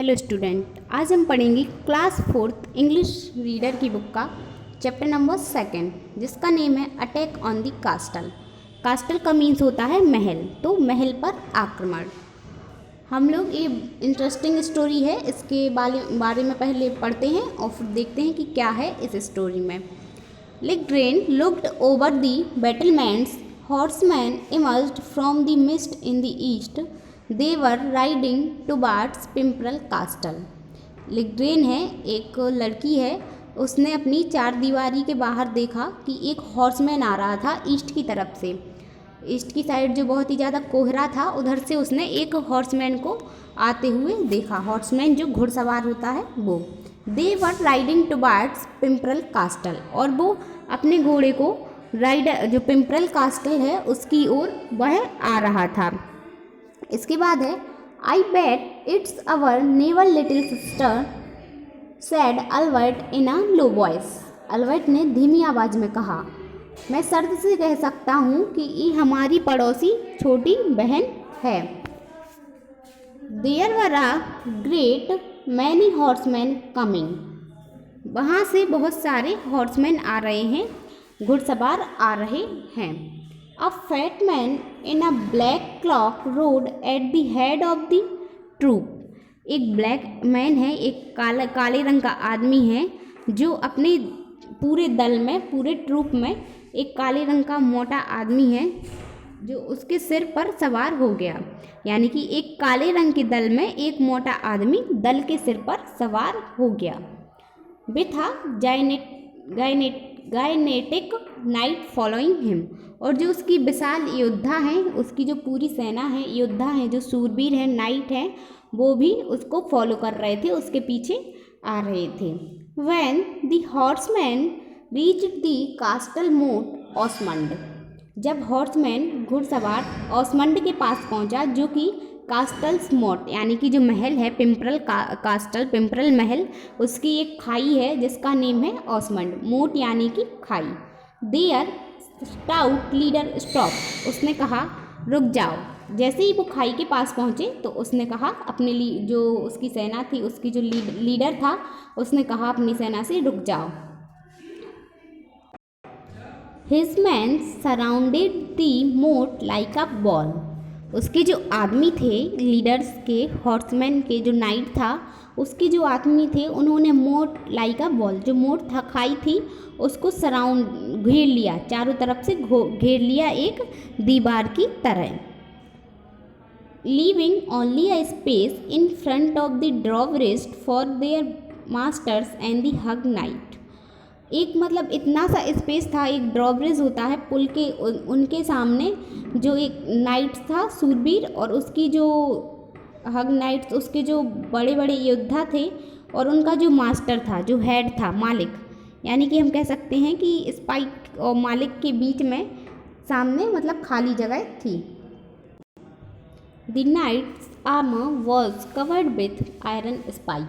Hello student, आज हम पढ़ेंगे क्लास फोर्थ इंग्लिश रीडर की बुक का चैप्टर नंबर 2 जिसका नेम है अटैक ऑन द कास्टल। कास्टल का मीन्स होता है महल, तो महल पर आक्रमण। हम लोग ये इंटरेस्टिंग स्टोरी है, इसके बारे में पहले पढ़ते हैं और फिर देखते हैं कि क्या है इस स्टोरी में। Ligren looked over the battlements, horsemen emerged from the mist in the east. They were riding towards Pimperal castle. Ligren है, एक लड़की है, उसने अपनी चार दीवारी के बाहर देखा कि एक हॉर्समैन आ रहा था ईस्ट की तरफ से। ईस्ट की साइड जो बहुत ही ज़्यादा कोहरा था, उधर से उसने एक हॉर्समैन को आते हुए देखा। हॉर्समैन जो घुड़सवार होता है वो। दे वर राइडिंग टुवार्ड्स पिम्परल कास्टल, और वो अपने घोड़े को राइडर जो पिम्परल कास्टल है उसकी ओर वह आ रहा था। इसके बाद है I bet it's our naval little sister, said Albert in a low voice. Albert ने धीमी आवाज़ में कहा, मैं शर्त से कह सकता हूँ कि ये हमारी पड़ोसी छोटी बहन है। There were a great many horsemen coming, वहाँ से बहुत सारे हॉर्समैन आ रहे हैं, घुड़सवार आ रहे हैं। A fat man in a black cloak rode at the head of the troop, एक ब्लैक मैन है, एक काले रंग का आदमी है जो अपने पूरे दल में, पूरे ट्रूप में एक काले रंग का मोटा आदमी है जो उसके सिर पर सवार हो गया। यानी कि एक काले रंग के दल में एक मोटा आदमी दल के सिर पर सवार हो गया। With a gigantic knight following him, और जो उसकी विशाल योद्धा हैं, उसकी जो पूरी सेना है, योद्धा हैं जो सूरबीर हैं, नाइट हैं, वो भी उसको फॉलो कर रहे थे, उसके पीछे आ रहे थे। When the horseman reached the कास्टल मोट ऑसमंड, जब हॉर्समैन घुड़सवार ऑसमंड के पास पहुंचा, जो कि कास्टल्स मोट यानी कि जो महल है पिम्परल कास्टल, पिम्परल महल, उसकी एक खाई है जिसका नेम है ऑसमंड। मोट यानी कि खाई। देयर स्टाउट लीडर स्टॉप, उसने कहा रुक जाओ। जैसे ही वो खाई के पास पहुँचे तो उसने कहा अपने जो उसकी सेना थी, उसकी जो लीडर था, उसने कहा अपनी सेना से रुक जाओ। His men surrounded the moat like a wall, उसके जो आदमी थे, लीडर्स के, हॉर्समैन के जो नाइट था, उसके जो आदमी थे, उन्होंने मोट लाइक अ वॉल, जो मोट था, खाई थी, उसको सराउंड घेर लिया, चारों तरफ से घेर लिया एक दीवार की तरह। Leaving only a space in front of the drawbridge for their masters and the huge knight, एक मतलब इतना सा स्पेस था, एक ड्रॉब्रिज होता है पुल के, उनके सामने जो एक नाइट था सूरबीर, और उसकी जो हग नाइट्स, उसके जो बड़े बड़े योद्धा थे, और उनका जो मास्टर था, जो हेड था, मालिक, यानी कि हम कह सकते हैं कि स्पाइक और मालिक के बीच में सामने मतलब खाली जगह थी। The knight's armour was covered with iron spike,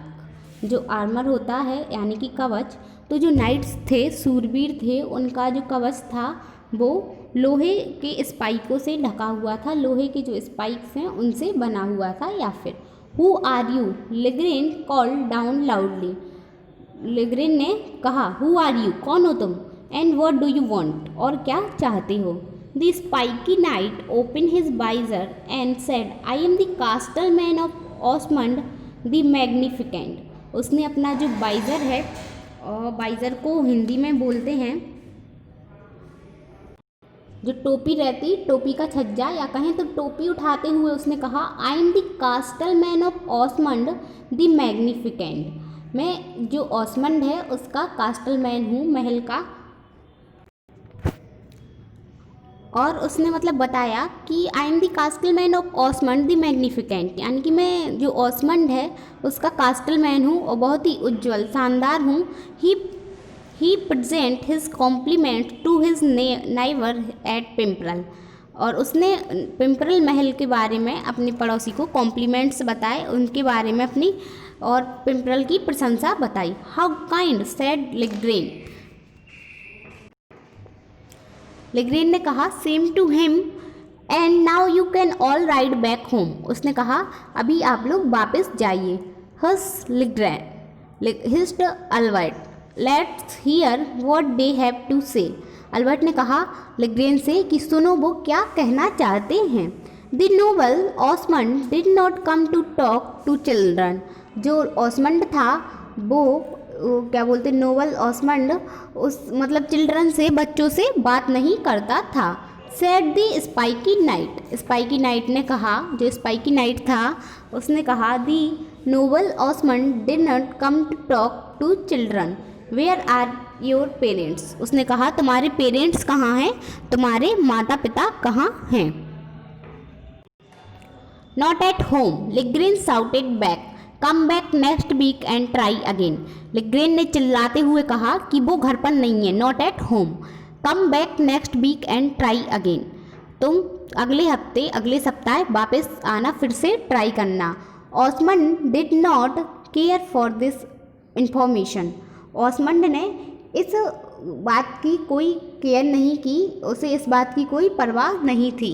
जो आर्मर होता है यानी कि कवच, तो जो नाइट्स थे, सूरबीर थे, उनका जो कवच था वो लोहे के स्पाइकों से ढका हुआ था, लोहे के जो स्पाइक्स हैं उनसे बना हुआ था। या फिर who are you, Ligren called down loudly, Ligren ने कहा हु आर यू, कौन हो तुम, and what do you want, और क्या चाहते हो। The spiky knight open his visor and said I am the castellan of Osmond the Magnificent, उसने अपना जो बाइजर है, और बाइजर को हिंदी में बोलते हैं जो टोपी रहती, टोपी का छज्जा, या कहें तो टोपी उठाते हुए उसने कहा I am the castellan of Osmond the Magnificent, मैं जो ऑसमंड है उसका कास्टल मैन हूँ, महल का। और उसने मतलब बताया कि I am the castellan of Osmond the Magnificent, यानी कि मैं जो ऑसमंड है उसका कास्टल मैन हूँ और बहुत ही उज्ज्वल, शानदार हूँ। He present his compliment to his neighbour at Pimperal, और उसने पिम्परल महल के बारे में अपने पड़ोसी को कॉम्प्लीमेंट्स बताए, उनके बारे में अपनी और पिम्परल की प्रशंसा बताई। How kind said Ligren, Ligren ने कहा same to him and now you can all ride back home, उसने कहा अभी आप लोग वापस जाइए। Hush hist Albert, let's hear what they have to say. Albert ने कहा लिग्रेन से कि सुनो वो क्या कहना चाहते हैं। The noble Osmond did not come to talk to children, जो ऑसमंड था वो क्या बोलते नोबल ऑसमंड उस मतलब चिल्ड्रन से, बच्चों से बात नहीं करता था। Said the spiky knight, spiky knight ने कहा, जो स्पाइकी नाइट था उसने कहा the noble Osmond did not come to talk to children, where are your parents. उसने कहा तुम्हारे पेरेंट्स कहाँ हैं, तुम्हारे माता पिता कहाँ हैं। Not at home, Ligren shouted back, come back next week and try again. Ligren ने चिल्लाते हुए कहा कि वो घर पर नहीं है, not at home, come back next week and try again, तुम अगले हफ्ते अगले सप्ताह वापस आना, फिर से ट्राई करना। Osmond did not care for this information, Osmond ने इस बात की कोई केयर नहीं की, उसे इस बात की कोई परवाह नहीं थी।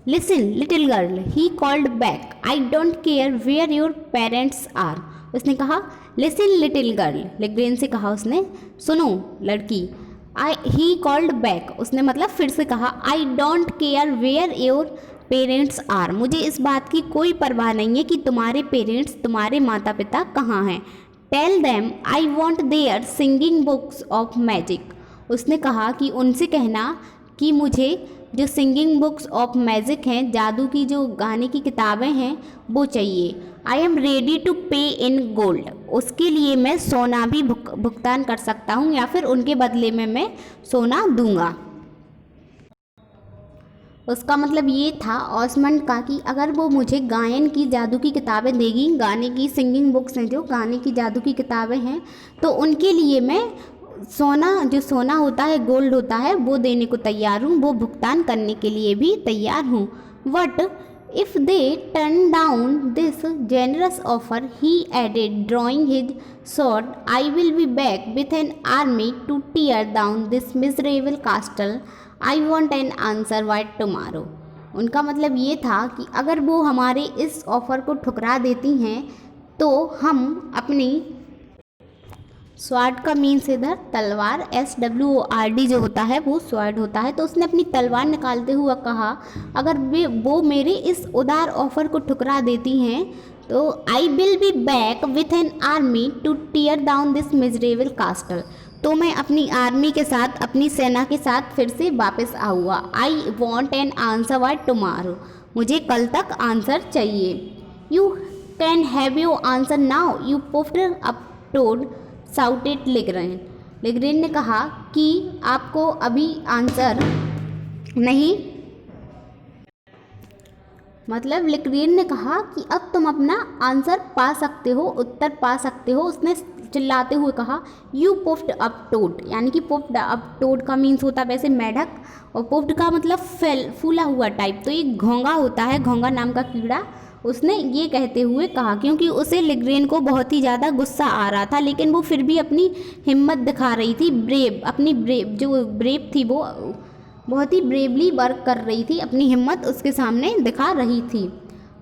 Listen little girl, he called back, I don't care where your parents are. उसने कहा लिसन लिटिल गर्ल, लिग्रेन से कहा उसने सुनो लड़की। ही कॉल्ड बैक, उसने मतलब फिर से कहा I don't care where your parents are, मुझे इस बात की कोई परवाह नहीं है कि तुम्हारे पेरेंट्स, तुम्हारे माता पिता कहाँ हैं। Tell them I want their singing books of magic, उसने कहा कि उनसे कहना कि मुझे जो सिंगिंग बुक्स ऑफ मैजिक हैं, जादू की जो गाने की किताबें हैं वो चाहिए। आई एम रेडी टू पे इन गोल्ड, उसके लिए मैं सोना भी भुगतान कर सकता हूँ या फिर उनके बदले में मैं सोना दूंगा। उसका मतलब ये था ऑसमंड का कि अगर वो मुझे गायन की जादू की किताबें देगी, गाने की सिंगिंग बुक्स हैं जो गाने की जादू की किताबें हैं, तो उनके लिए मैं सोना, जो सोना होता है गोल्ड होता है, वो देने को तैयार हूँ, वो भुगतान करने के लिए भी तैयार हूँ। What if they turn down this generous offer, he added drawing his sword, I will be back with an army to tear down this miserable castle, I want an answer by tomorrow. उनका मतलब ये था कि अगर वो हमारे इस offer को ठुकरा देती हैं तो हम अपनी स्वॉर्ड का मीन्स इधर तलवार, SWORD जो होता है वो स्वॉर्ड होता है, तो उसने अपनी तलवार निकालते हुए कहा अगर वो मेरे इस उदार ऑफ़र को ठुकरा देती हैं तो I will be back with an army to tear down this miserable castle, तो मैं अपनी आर्मी के साथ, अपनी सेना के साथ फिर से वापस आऊँगा। I want an answer by tomorrow, मुझे कल तक आंसर चाहिए। You can have your answer now you puffed up toad, shouted Ligren, Ligren ने कहा कि आपको अभी आंसर नहीं, मतलब लिग्रेन ने कहा कि अब तुम अपना आंसर पा सकते हो, उत्तर पा सकते हो। उसने चिल्लाते हुए कहा यू पुफ्ड अप टोड, यानी कि पुफ्ड अप टोड का मीन्स होता है वैसे मेढक, और पुफ्ड का मतलब फूला हुआ टाइप, तो एक घोंगा होता है, घोंगा नाम का कीड़ा। उसने ये कहते हुए कहा क्योंकि उसे लिग्रेन को बहुत ही ज़्यादा गुस्सा आ रहा था, लेकिन वो फिर भी अपनी हिम्मत दिखा रही थी, अपनी जो ब्रेव थी वो बहुत ही ब्रेवली वर्क कर रही थी, अपनी हिम्मत उसके सामने दिखा रही थी।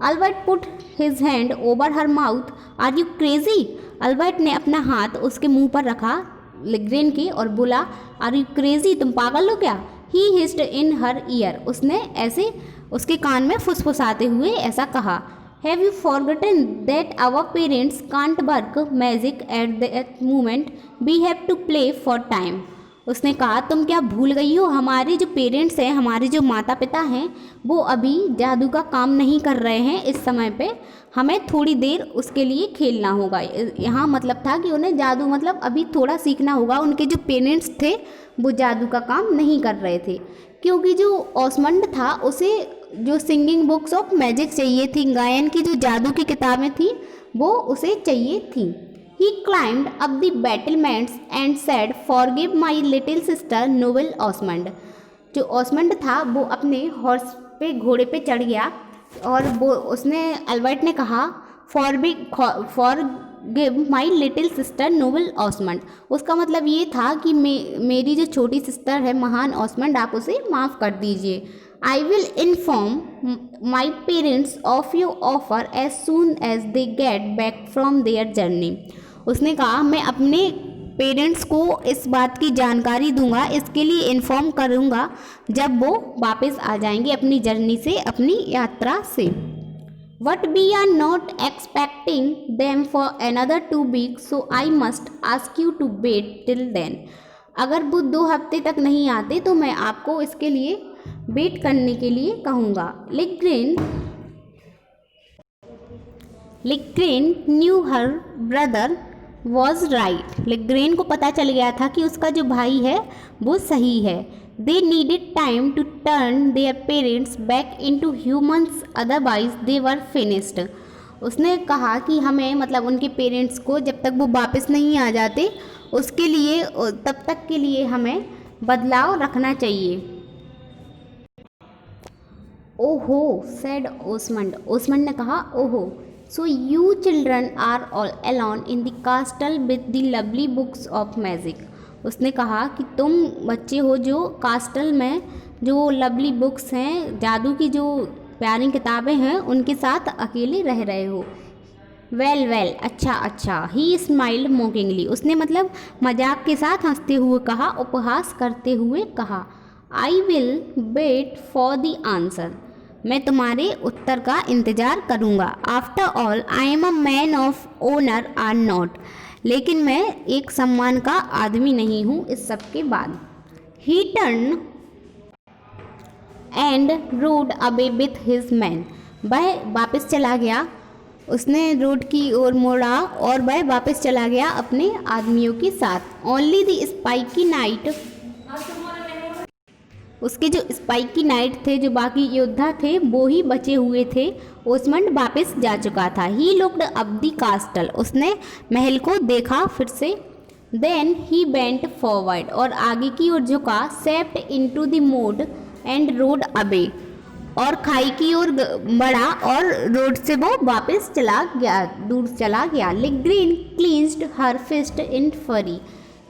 Albert put his hand over her mouth, are you crazy, Albert ने अपना हाथ उसके मुंह पर रखा लिग्रेन के और बोला आर यू क्रेजी, तुम पागल हो क्या। ही हिस्ड इन हर ईयर, उसने ऐसे उसके कान में फुसफुसाते हुए ऐसा कहा। Have you forgotten that our parents can't work magic at that moment, we have to play for time, उसने कहा तुम क्या भूल गई हो, हमारे जो पेरेंट्स हैं, हमारे जो माता पिता हैं, वो अभी जादू का काम नहीं कर रहे हैं इस समय पे, हमें थोड़ी देर उसके लिए खेलना होगा। यहाँ मतलब था कि उन्हें जादू मतलब अभी थोड़ा सीखना होगा। उनके जो पेरेंट्स थे वो जादू का काम नहीं कर रहे थे, क्योंकि जो ऑसमंड था उसे जो सिंगिंग बुक्स ऑफ मैजिक चाहिए थी, गायन की जो जादू की किताबें थी वो उसे चाहिए थी। He climbed up the battlements and said, "Forgive my little sister, Noble Osmond." जो ऑसमंड था वो अपने हॉर्स पे, घोड़े पे चढ़ गया और वो उसने अल्बर्ट ने कहा forgive my little sister noble Osmond. उसका मतलब ये था कि मेरी जो छोटी सिस्टर है महान ऑसमंड, आप उसे माफ़ कर दीजिए। I will inform my parents of your offer as soon as they get back from their journey. उसने कहा मैं अपने पेरेंट्स को इस बात की जानकारी दूंगा, इसके लिए इन्फॉर्म करूंगा जब वो वापस आ जाएंगे अपनी जर्नी से, अपनी यात्रा से। But we are not expecting them for another 2 weeks, so I must ask you to wait till then. अगर वो 2 हफ्ते तक नहीं आते तो मैं आपको इसके लिए वेट करने के लिए कहूँगा। Ligren knew her brother was right. Ligren को पता चल गया था कि उसका जो भाई है वो सही है। They needed time to turn their parents back into humans, otherwise they were finished. उसने कहा कि हमें मतलब उनके पेरेंट्स को जब तक वो वापस नहीं आ जाते उसके लिए तब तक के लिए हमें बदलाव रखना चाहिए। ओहो सेड ओसमंड। ओसमंड ने कहा ओहो। So you children are all alone in the castle with the lovely books of magic. उसने कहा कि तुम बच्चे हो जो कास्टल में जो लवली बुक्स हैं, जादू की जो प्यारी किताबें हैं, उनके साथ अकेले रह रहे हो। वेल अच्छा अच्छा। He smiled mockingly. उसने मतलब मजाक के साथ हंसते हुए कहा, उपहास करते हुए कहा। I will wait for the answer. मैं तुम्हारे उत्तर का इंतज़ार करूँगा। After all I am a man of honour or not. लेकिन मैं एक सम्मान का आदमी नहीं हूँ इस सब के बाद। ही turn and rode away with his man. वह वापस चला गया, उसने रोड की ओर मोड़ा और वह वापस चला गया अपने आदमियों के साथ। Only the spiky knight. उसके जो स्पाइकी नाइट थे, जो बाकी योद्धा थे, वो ही बचे हुए थे। ओसमंड वापस जा चुका था। He looked up the castle. उसने महल को देखा फिर से। Then he bent forward. और आगे की ओर झुका। Stepped into the moat and rode away. और खाई की ओर बढ़ा और रोड से वो वापस चला गया, दूर चला गया। लिग्रेन क्लींस्ड हर फिस्ट इन फरी।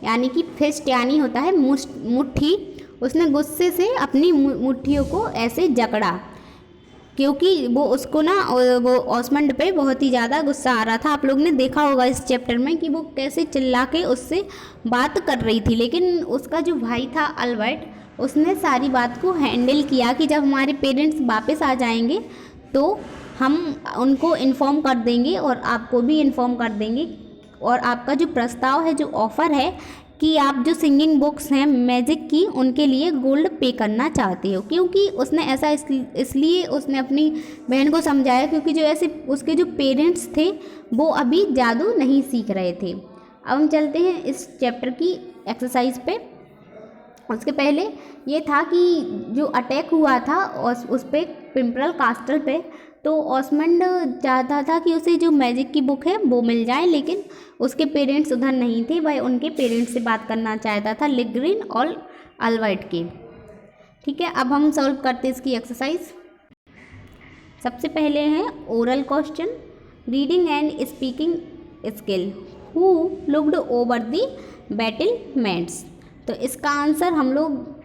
यानी कि फिस्ट यानी होता है मुट्ठी। उसने गुस्से से अपनी मुट्ठियों को ऐसे जकड़ा, क्योंकि वो उसको ना वो ओसमंड पे बहुत ही ज़्यादा गुस्सा आ रहा था। आप लोग ने देखा होगा इस चैप्टर में कि वो कैसे चिल्ला के उससे बात कर रही थी। लेकिन उसका जो भाई था अल्बर्ट, उसने सारी बात को हैंडल किया कि जब हमारे पेरेंट्स वापस आ जाएंगे तो हम उनको इन्फॉर्म कर देंगे और आपको भी इन्फॉर्म कर देंगे। और आपका जो प्रस्ताव है, जो ऑफ़र है कि आप जो सिंगिंग बुक्स हैं मैजिक की, उनके लिए गोल्ड पे करना चाहते हो। क्योंकि उसने ऐसा इसलिए उसने अपनी बहन को समझाया क्योंकि जो ऐसे उसके जो पेरेंट्स थे वो अभी जादू नहीं सीख रहे थे। अब हम चलते हैं इस चैप्टर की एक्सरसाइज पे। उसके पहले ये था कि जो अटैक हुआ था उस पे पिंपरल कास्टल पे, तो ओसमंड चाहता था कि उसे जो मैजिक की बुक है वो मिल जाए, लेकिन उसके पेरेंट्स उधर नहीं थे। वह उनके पेरेंट्स से बात करना चाहता था, लिग्रेन और अल्बर्ट के। ठीक है, अब हम सॉल्व करते हैं इसकी एक्सरसाइज। सबसे पहले है oral question, reading and speaking skill. Who looked over the battlements. तो इसका आंसर हम लोग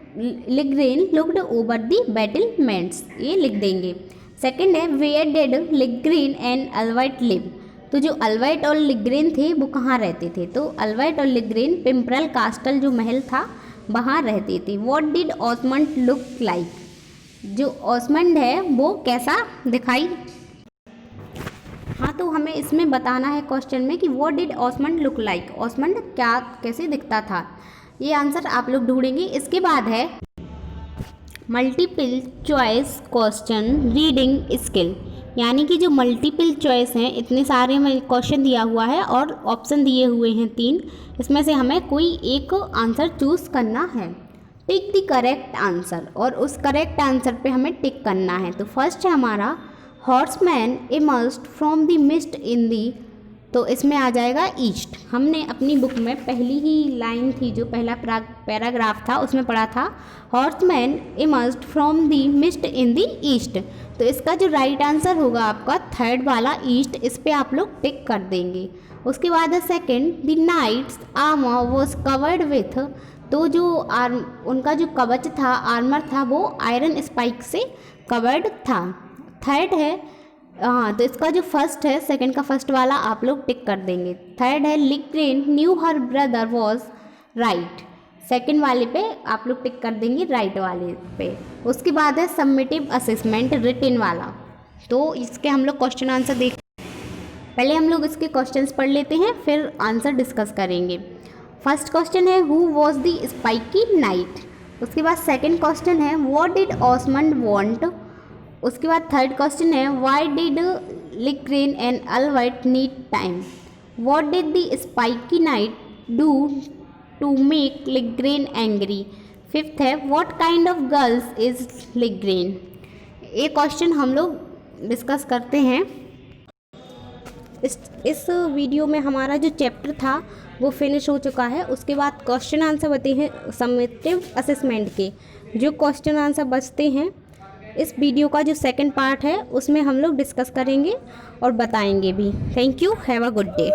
Ligren looked over the battlements, ये लिख देंगे। सेकंड है where did Ligren and Albert live. तो जो अल्बर्ट और लिग्रेन थे वो कहाँ रहते थे, तो अल्बर्ट और लिग्रेन पिंपरल कास्टल जो महल था वहाँ रहते थे। What did Osmond look like. जो ओसमंड है वो कैसा दिखाई। हाँ, तो हमें इसमें बताना है क्वेश्चन में कि what did Osmond look like. ओसमंड क्या कैसे दिखता था, ये आंसर आप लोग ढूंढेंगे। इसके बाद है multiple choice question reading skill, यानी कि जो मल्टीपल चॉइस हैं, इतने सारे में क्वेश्चन दिया हुआ है और ऑप्शन दिए हुए हैं 3, इसमें से हमें कोई एक आंसर चूज़ करना है। टिक द करेक्ट आंसर, और उस करेक्ट आंसर पे हमें टिक करना है। तो फर्स्ट है हमारा horseman emerged from the mist in the, तो इसमें आ जाएगा ईस्ट। हमने अपनी बुक में पहली ही लाइन थी, जो पहला पैराग्राफ था, उसमें पढ़ा था horseman emerged from the mist in the east. तो इसका जो राइट आंसर होगा आपका थर्ड वाला ईस्ट, इस पे आप लोग टिक कर देंगे। उसके बाद है second the knight's armour was covered with, तो जो उनका जो कवच था, आर्मर था, वो आयरन स्पाइक से कवर्ड था। थर्ड है, हाँ तो इसका जो फर्स्ट है, सेकंड का फर्स्ट वाला आप लोग टिक कर देंगे। थर्ड है Ligren knew her brother was right, second वाले पे आप लोग टिक कर देंगे, राइट वाले पे। उसके बाद है सबमिटिव असेसमेंट रिटन वाला। तो इसके हम लोग क्वेश्चन आंसर देख, पहले हम लोग इसके क्वेश्चंस पढ़ लेते हैं, फिर आंसर डिस्कस करेंगे। फर्स्ट क्वेश्चन है who was the spiky knight. उसके बाद सेकंड क्वेश्चन है व्हाट डिड ऑसमंड वांट। उसके बाद थर्ड क्वेश्चन है why did Ligren and Albert need time. What did the spiky knight do to make Ligren angry. Fifth है what kind of girls is Ligren. ये question हम लोग discuss करते हैं। इस वीडियो में हमारा जो चैप्टर था वो फिनिश हो चुका है। उसके बाद क्वेश्चन आंसर बचे हैं समेटिव असेसमेंट के। जो क्वेश्चन आंसर बचते हैं इस वीडियो का जो सेकंड पार्ट है उसमें हम लोग डिस्कस करेंगे और बताएंगे भी। Thank you, have a good day.